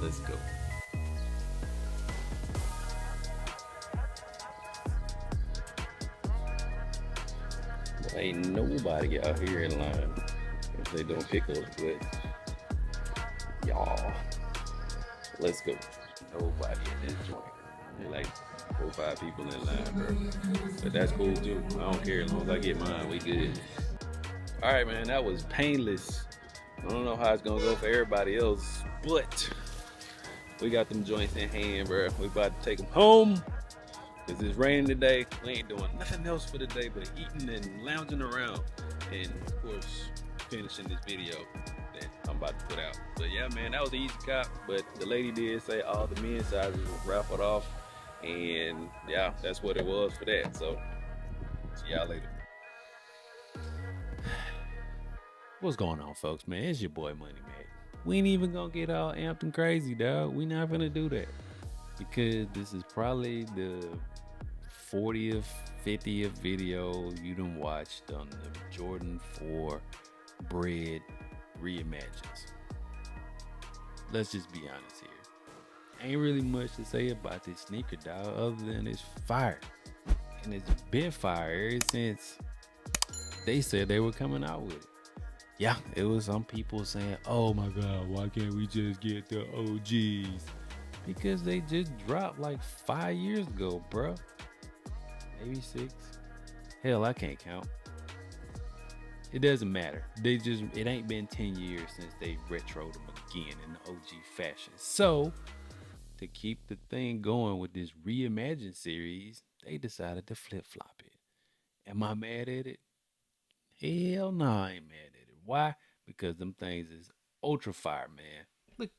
Let's go. Ain't nobody out here in line if they don't pick up, but y'all, let's go. Nobody in this joint. They're like 4 or 5 people in line, bro. But that's cool too. I don't care as long as I get mine. We good. All right, man. That was painless. I don't know how it's gonna go for everybody else, but we got them joints in hand, bro. We about to take them home. Cause it's raining today. We ain't doing nothing else for the day but eating and lounging around, and of course finishing this video that I'm about to put out. But yeah, man, that was an easy cop. But the lady did say all the men's sizes were raffled off, and yeah, that's what it was for that. So see y'all later. What's going on, folks, man? It's your boy Money Man. We ain't even gonna get all amped and crazy, dog. We not gonna do that because this is probably the 40th, 50th video you done watched on the Jordan 4 Bred Reimagined. Let's just be honest here. Ain't really much to say about this sneaker, dog, other than it's fire. And it's been fire ever since they said they were coming out with it. Yeah, it was some people saying, oh my God, why can't we just get the OGs? Because they just dropped like 5 years ago, bruh. Maybe 6. Hell, I can't count. It doesn't matter. It ain't been 10 years since they retroed them again in the OG fashion. So, to keep the thing going with this reimagined series, they decided to flip flop it. Am I mad at it? Hell no, I ain't mad at it. Why? Because them things is ultra fire, man. Look,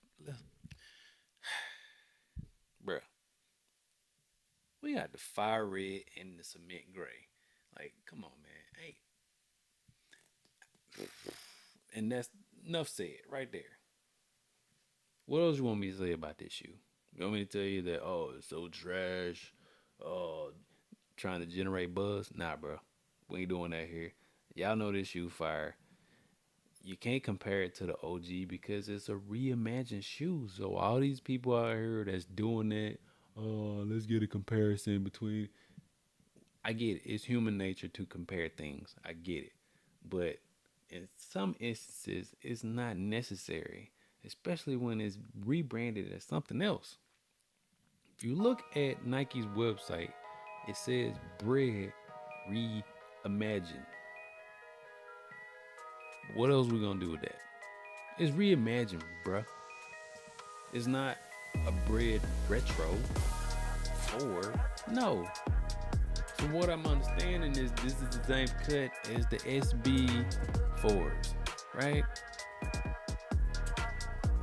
bruh. We got the fire red and the cement gray. Like, come on, man. Hey. And that's enough said right there. What else you want me to say about this shoe? You want me to tell you that, oh, it's so trash, trying to generate buzz? Nah, bro. We ain't doing that here. Y'all know this shoe fire. You can't compare it to the OG because it's a reimagined shoe. So all these people out here that's doing that, oh, let's get a comparison between. I get it. It's human nature to compare things. I get it. But in some instances, it's not necessary, especially when it's rebranded as something else. If you look at Nike's website, it says Bred Reimagined. What else we gonna do with that? It's reimagined, bruh. It's not a Bred retro 4. No. From what I'm understanding is this is the same cut as the SB 4s, right?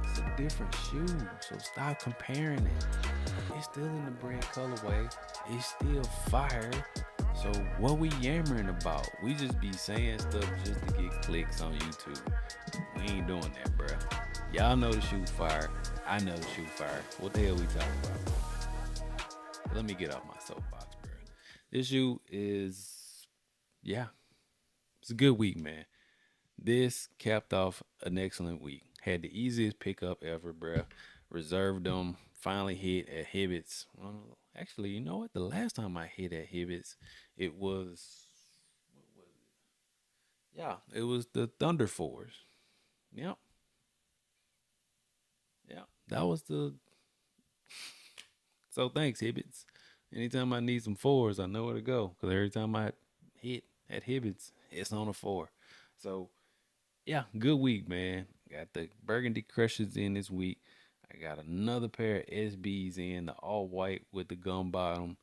It's a different shoe, so stop comparing it. It's still in the Bred colorway. It's still fire. So what we yammering about? We just be saying stuff just to get clicks on YouTube. We ain't doing that, bruh. Y'all know the shoe fire. I know the shoe fire. What the hell we talking about? Let me get off my soapbox, bruh. This shoe is, yeah, it's a good week, man. This capped off an excellent week. Had the easiest pickup ever, bruh. Reserved them. Finally hit at Hibbett's. Well, actually, you know what? The last time I hit at Hibbett's, it was, what was it? Yeah, it was the Thunder Fours. Yep. Yeah. That was the. So thanks, Hibbett's. Anytime I need some fours, I know where to go. Because every time I hit at Hibbett's, it's on a 4. So, yeah, good week, man. Got the Burgundy Crushers in this week. I got another pair of SBs in, the all white with the gum bottom.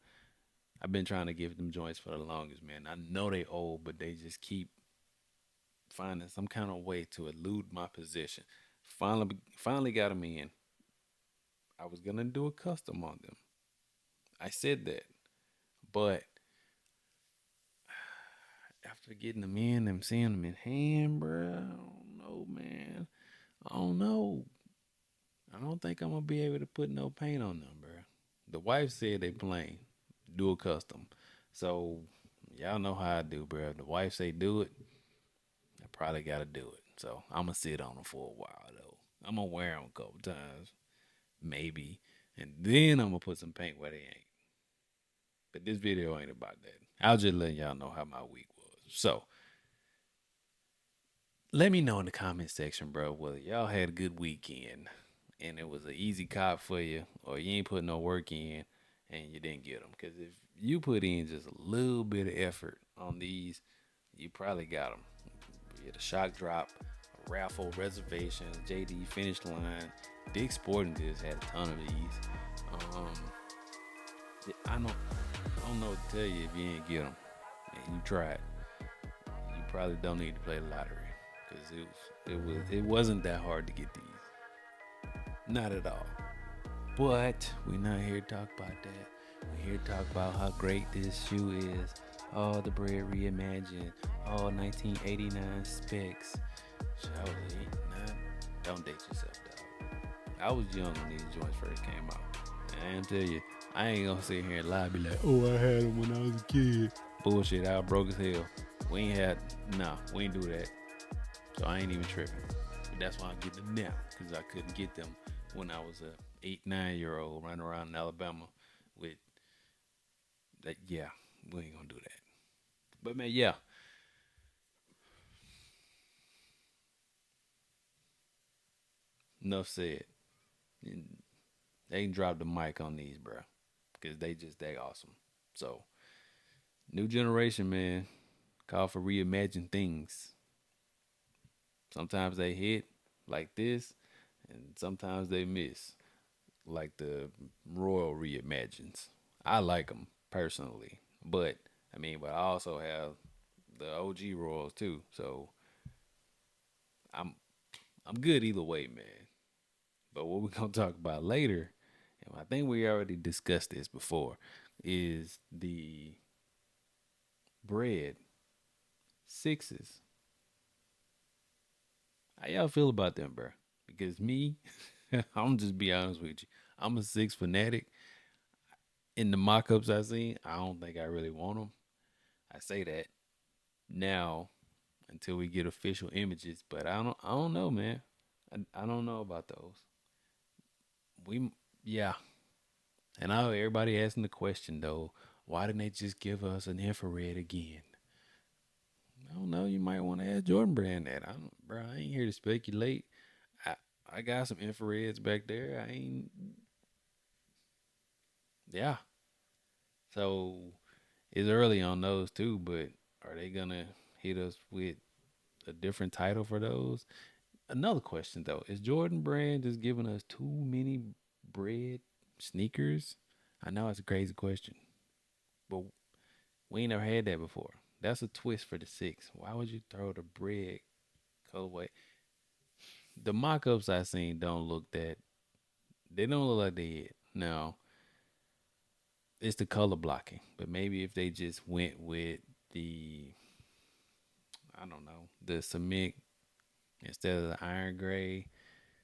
I've been trying to give them joints for the longest, man. I know they old, but they just keep finding some kind of way to elude my position. Finally got them in. I was gonna do a custom on them. I said that, but after getting them in and seeing them in hand, bro, I don't know, man. I don't know. I don't think I'm gonna be able to put no paint on them, bro. The wife said they plain, do a custom. So y'all know how I do, bro. If the wife say do it, I probably got to do it. So I'm gonna sit on them for a while though. I'm gonna wear them a couple times, maybe, and then I'm gonna put some paint where they ain't. But this video ain't about that. I'll just let y'all know how my week was. So let me know in the comment section, bro, whether y'all had a good weekend and it was an easy cop for you, or you ain't put no work in and you didn't get them. Because if you put in just a little bit of effort on these, you probably got them. You had a shock drop, a raffle, reservation, JD finish line. Dick's Sporting Goods had a ton of these. I don't know what to tell you if you ain't get them and you tried. You probably don't need to play the lottery because it wasn't that hard to get these. Not at all. But we're not here to talk about that. We're here to talk about how great this shoe is. Oh, the Bred Reimagined. Oh, 1989 specs. Surely not. Don't date yourself, dog. I was young when these joints first came out. And I tell you, I ain't gonna sit here and lie, be like, oh, I had them when I was a kid. Bullshit, I was broke as hell. We ain't do that. So I ain't even tripping. But that's why I'm getting them now, because I couldn't get them when I was a 8-9-year-old running around in Alabama with that. Yeah, we ain't gonna do that. But man, yeah. Enough said. They can drop the mic on these, bro, because they awesome. So, new generation, man, call for reimagine things. Sometimes they hit like this, and sometimes they miss, like the Royal Reimagines. I like them personally, but but I also have the OG Royals too. So I'm I'm good either way, man. But what we're gonna talk about later, and I think we already discussed this before, is the Bred sixes. How y'all feel about them, bro? Because me, I'm just be honest with you. I'm a six fanatic. In the mock-ups I seen, I don't think I really want them. I say that now until we get official images, but I don't know, man. I don't know about those. We yeah, and I know everybody asking the question though, why didn't they just give us an infrared again? I don't know. You might want to ask Jordan Brand that. Bro. I ain't here to speculate. I I got some infrareds back there. I ain't. Yeah. So it's early on those too, but are they gonna hit us with a different title for those? Another question though, is Jordan Brand just giving us too many Bred sneakers? I know it's a crazy question, but we ain't never had that before. That's a twist for the six. Why would you throw the Bred colorway? The mock-ups I seen don't look that. They don't look like they hit. No, it's the color blocking. But maybe if they just went with the, I don't know, the cement instead of the iron gray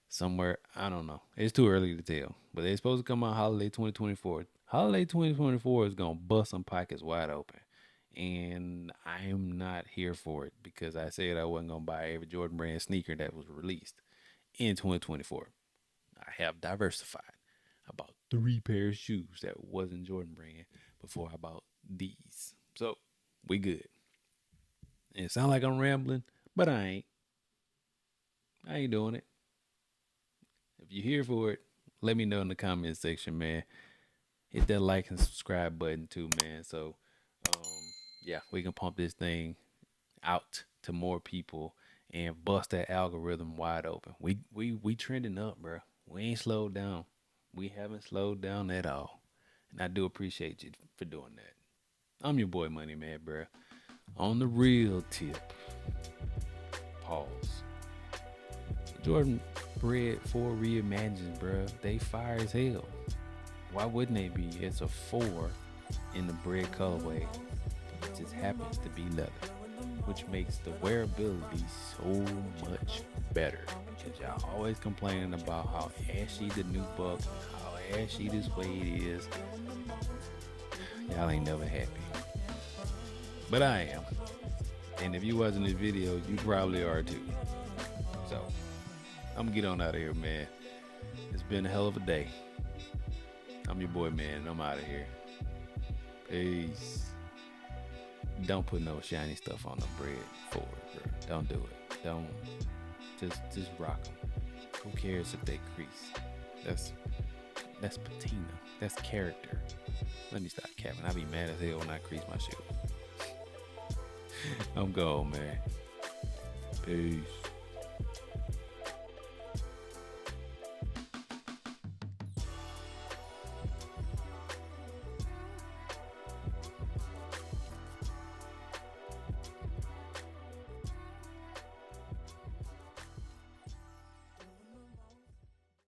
somewhere. I don't know. It's too early to tell. But they're supposed to come out holiday 2024. Holiday 2024 is going to bust some pockets wide open. And I'm not here for it because I said I wasn't going to buy every Jordan Brand sneaker that was released in 2024. I have diversified. I bought 3 pairs of shoes that wasn't Jordan Brand before I bought these. So we good. And it sounds like I'm rambling, but I ain't. I ain't doing it. If you're here for it, let me know in the comment section, man. Hit that like and subscribe button too, man. So, um, yeah, we can pump this thing out to more people and bust that algorithm wide open. We trending up, bro. We ain't slowed down. We haven't slowed down at all. And I do appreciate you for doing that. I'm your boy Money Man, bro. On the real tip. Pause. Jordan Bred 4 Reimagined, bro. They fire as hell. Why wouldn't they be? It's a 4 in the Bred colorway. It just happens to be leather, which makes the wearability so much better. Cause y'all always complaining about how ashy the new buck, how ashy this weight is. Y'all ain't never happy, but I am. And if you watching this video, you probably are too. So I'm gonna get on out of here, man. It's been a hell of a day. I'm your boy, man, and I'm out of here. Peace. Don't put no shiny stuff on the bread forward, bro. Don't do it. Don't. Just rock them. Who cares if they crease? That's patina. That's character. Let me stop capping. I be mad as hell when I crease my shoes. I'm gone, man. Peace.